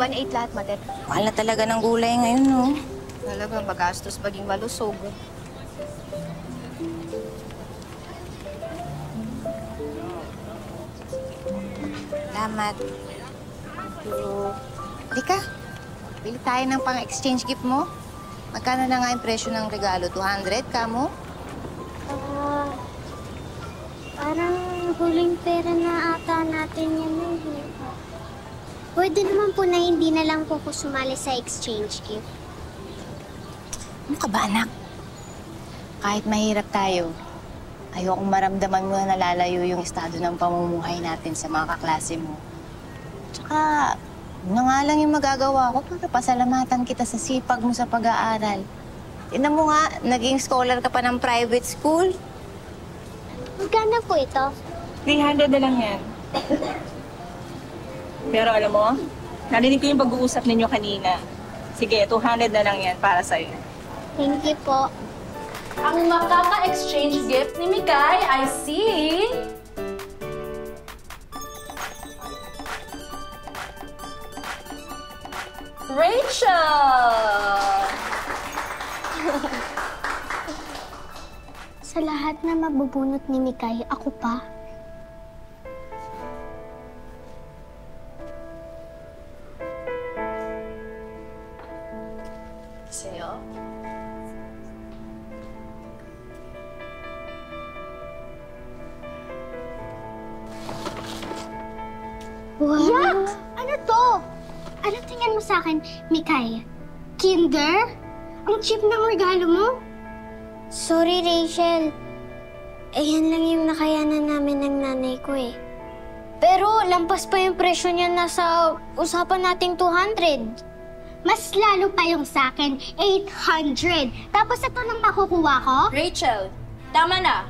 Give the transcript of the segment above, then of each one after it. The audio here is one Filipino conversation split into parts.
1.8 lahat, Matet. Mahal na talaga ng gulay ngayon, no? Talaga, magastos maging malusog. Salamat. Halika, bili tayo ng pang-exchange gift mo. Magkano na nga yung presyo ng regalo? 200, kamo? Parang huling pera na ata natin yan eh. Pwede naman po na hindi na lang po sumali sa exchange gift. Ano ka ba, anak? Kahit mahirap tayo, ayokong maramdaman mo na nalalayo yung estado ng pamumuhay natin sa mga kaklase mo. Tsaka, na nga lang yung magagawa ko para pasalamatan kita sa sipag mo sa pag-aaral. Tignan mo nga, naging scholar ka pa ng private school. Magkano po ito? 300 na lang yan. Pero alam mo, narinig ko yung pag-uusap ninyo kanina. Sige, 200 na lang yan para sa'yo. Thank you po. Ang makaka-exchange gift ni Mikay ay si... Rachel! Sa lahat na mabubunot ni Mikay, ako pa. Sa'yo? Wow! Yak! Ano to? Ano tingin mo sa akin, Mikay? Kinder? Ang cheap ng regalo mo? Sorry, Rachel. Yan lang yung nakayanan namin ng nanay ko eh. Pero lampas pa yung presyo niya nasa usapan nating 200. Mas lalo pa yung sa akin, 800. Tapos ito lang makukuha ko? Rachel, tama na.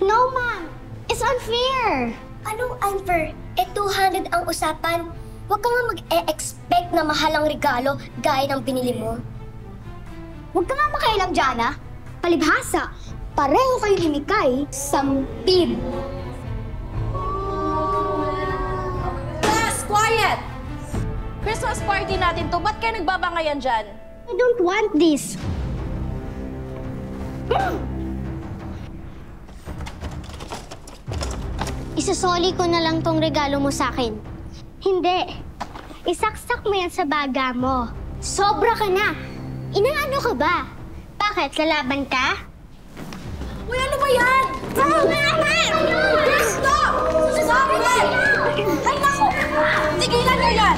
No, Mom! It's unfair! Anong unfair? 200 ang usapan. Huwag ka nga mag-e-expect na mahal ang regalo gaya ng binili mo. Huwag ka nga makailang dyan, ah. Palibhasa, pareho kayo ni Mikay, sampid. Class, quiet! Christmas party natin to. Ba't kayo nagbabangayan dyan? I don't want this. Isasoli ko na lang tong regalo mo sa akin. Hindi. Isaksak mo yan sa baga mo. Sobra ka na. Inaano ka ba? Bakit? Lalaban ka? Uy, ano ba yan? Tama! Stop! Stop it! Ay, naku! Tigilan niyo yan!